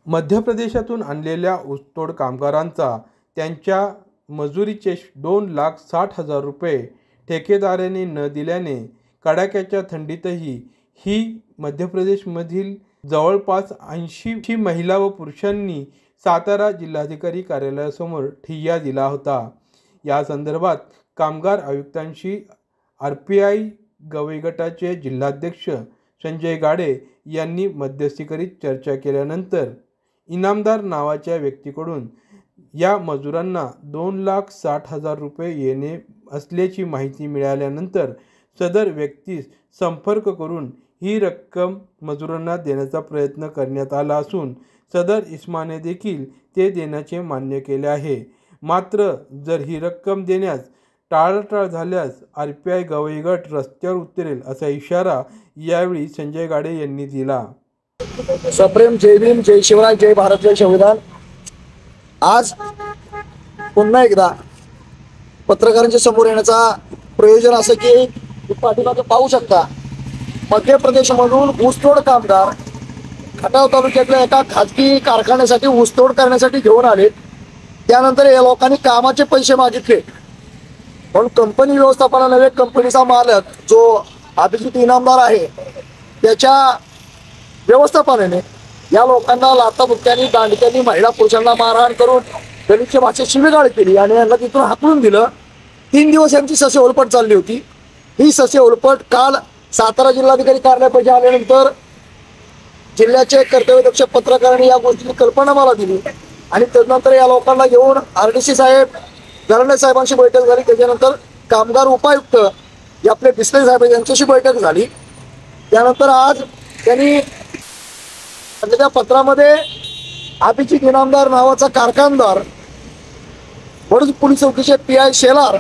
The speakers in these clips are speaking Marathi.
मध्य प्रदेशातून आणलेल्या ऊसतोड कामगारांचा त्यांच्या मजुरीचे 2,60,000 रुपये ठेकेदाराने न दिल्याने कडाक्याच्या थंडीतही ही मध्य प्रदेशमधील जवळपास 80 महिला व पुरुषांनी सातारा जिल्हाधिकारी कार्यालयासमोर ठिय्या दिला होता। या संदर्भात कामगार आयुक्तांशी RPI गवई गटाचे जिल्हाध्यक्ष संजय गाडे यांनी मध्यस्थी करीत चर्चा केल्यानंतर इनामदार नावाच्या व्यक्तीकडून या मजुरांना 2,60,000 रुपये येणे असल्याची माहिती मिळाल्यानंतर सदर व्यक्तीस संपर्क करून ही रक्कम मजुरांना देण्याचा प्रयत्न करण्यात आला असून सदर इसमाने देखील ते देण्याचे मान्य केले आहे। मात्र जर ही रक्कम देण्यास टाळाटाळ झाल्यास RPI गवई गट रस्त्यावर उतरेल असा इशारा यावेळी संजय गाडे यांनी दिला। सप्रेम जय भीम, जय शिवराय, जय भारत, जय संविधान। आज पुन्हा एकदा पत्रकारांच्या समोर येण्याचा प्रयोजन असं की पाठीमागे पाहू शकता मध्य प्रदेशमधून ऊसतोड कामगार खटाव तालुक्यातल्या एका खाजगी कारखान्यासाठी ऊसतोड करण्यासाठी घेऊन आले। त्यानंतर या लोकांनी कामाचे पैसे मागितले, पण कंपनी व्यवस्थापनाने कंपनीचा मालक जो अभिजित इनामदार आहे त्याच्या व्यवस्थापनाने या लोकांना लाथाबुक्क्यांनी, दांडक्यांनी, महिला पुरुषांना मारहाण करून गलिच्छ भाषेत शिवीगाळ केली आणि यांना तिथून हाकलून दिलं। 3 दिवस यांची ससे ओलपट चालली होती। ही ससे ओलपट काल सातारा जिल्हाधिकारी कार्यालयापाशी आल्यानंतर जिल्ह्याचे कर्तव्यदक्ष पत्रकारांनी या गोष्टीची कल्पना मला दिली आणि त्यानंतर या लोकांना घेऊन RDC साहेब, गराणे साहेबांची बैठक झाली। त्याच्यानंतर कामगार उपायुक्त आपले बिस्ले साहेब यांच्याशी बैठक झाली। त्यानंतर आज त्यांनी त्या पत्रामध्ये अभिजित इनामदार नावाचा कारखानदार, वडूज पोलीस चौकीचे PI शेलार,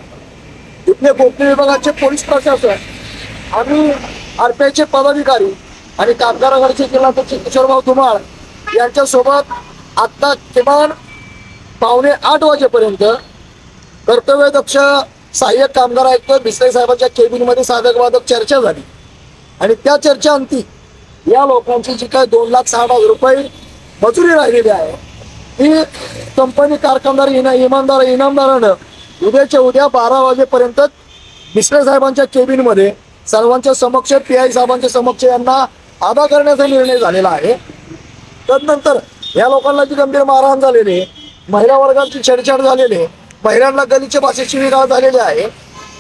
इथले कोकणी विभागाचे पोलीस प्रशासन आणि RPI चे पदाधिकारी आणि कामगार आघाडीचे जिल्हाध्यक्ष किशोरभाऊ धुमाळ यांच्यासोबत आता किमान 7:45 वाजेपर्यंत कर्तव्यदक्ष सहाय्यक कामगार आयुक्त बिस्ले साहेबांच्या केबिनमध्ये साधक-बाधक चर्चा झाली आणि त्या चर्चेअंती या लोकांची जी काय 2,60,000 रुपये मजुरी राहिलेली आहे ती कंपनी कारखानदार इनामदारानं उद्याच्या उद्या 12 वाजेपर्यंत बिस्ले साहेबांच्या केबिनमध्ये सर्वांच्या समक्ष, PI साहेबांच्या समक्ष यांना अदा करण्याचा निर्णय झालेला आहे। तदनंतर या लोकांना जी गंभीर मारहाण झालेली, महिला वर्गाची छेडछाड झालेली, महिलांना गलिच्छ भाषेत शिवीगाळ झालेली आहे,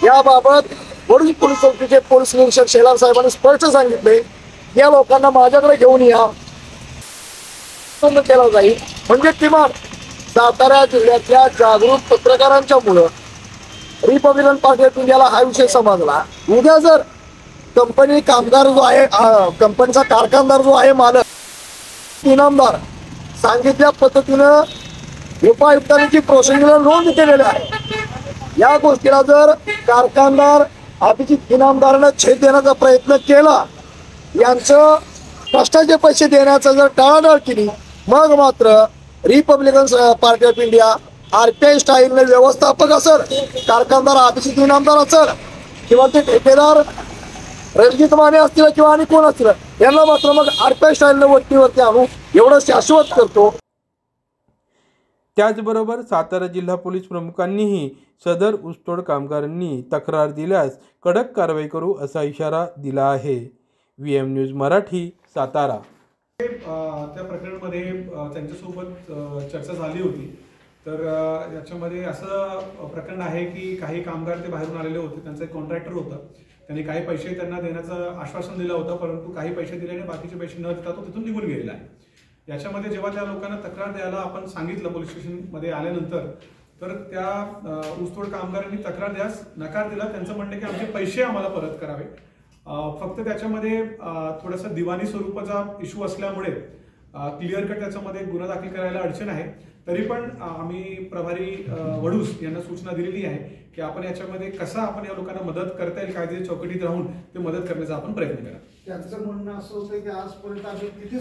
याबाबत वडूज पोलीस चौकीचे पोलीस निरीक्षक शेलार साहेबांनी स्पष्ट सांगितले या लोकांना माझ्याकडे घेऊन या, केला जाईल। म्हणजे किमान सातारा जिल्ह्यातल्या जागृत पत्रकारांच्या मुळे रिपब्लिकन पार्टी ऑफ इंडियाला हा विषय समजला। उद्या जर कंपनी कामगार जो आहे, कंपनीचा कारखानदार जो आहे, मालक इनामदार सांगितल्या पद्धतीनं उपायुक्तांनी जी प्रोसिजर नोंद केलेली आहे, या गोष्टीला जर कारखानदार अभिजित इनामदारानं छेद देण्याचा प्रयत्न केला, यांचं कष्टाचे पैसे देण्याचा जर टाळाटाळ केली, मग मात्र Republican party of India RPI स्टाईलने व्यवस्थापक असेल, कारखानदार अभिजित इनामदार असेल किंवा ते ठेकेदार रणजित माने असतील किंवा आणि कोण असतील, यांना मात्र मग RPI स्टाईलने वरती आणू एवढं शाश्वत करतो। त्याचबरोबर सातारा जिल्हा पोलीस प्रमुखांनीही सदर ऊसतोड कामगारांनी तक्रार दिल्यास कडक कारवाई करू असा इशारा दिला आहे। VM news Marathi, Satara. त्या प्रकरणामध्ये त्यांच्यासोबत चर्चा झाली होती। तर याच्यामध्ये असं प्रकरण आहे की काही कामगार ते बाहेरून आलेले होते, त्यांचा एक कॉन्ट्रॅक्टर होता, त्यांनी काही पैसे त्यांना देण्याचं आश्वासन दिलं होतं, परंतु काही पैसे दिले आणि बाकीचे पैसे न देता तो तिथून निघून गेलेला आहे। याच्यामध्ये जेव्हा त्या लोकांना तक्रार द्यायला आपण सांगितलं पोलीस स्टेशनमध्ये आल्यानंतर, तर त्या ऊसतोड कामगारांनी तक्रार द्यास नकार दिला। त्यांचं म्हणणं की आमचे पैसे आम्हाला परत करावे। फक्त त्याच्यामध्ये थोडासा दिवाणी स्वरूपाचा इश्यू असल्यामुळे क्लिअर कट त्याच्यामध्ये गुन्हा दाखल करायला अडचण आहे। तरी पण आम्ही प्रभारी वडूस यांना सूचना दिलेली आहे की आपण याच्यामध्ये कसा आपण या लोकांना मदत करता येईल, कायद्याच्या चौकटीत राहून ते मदत करण्याचा आपण प्रयत्न करा। त्यांचं म्हणणं असं होतं की आजपर्यंत आम्ही किती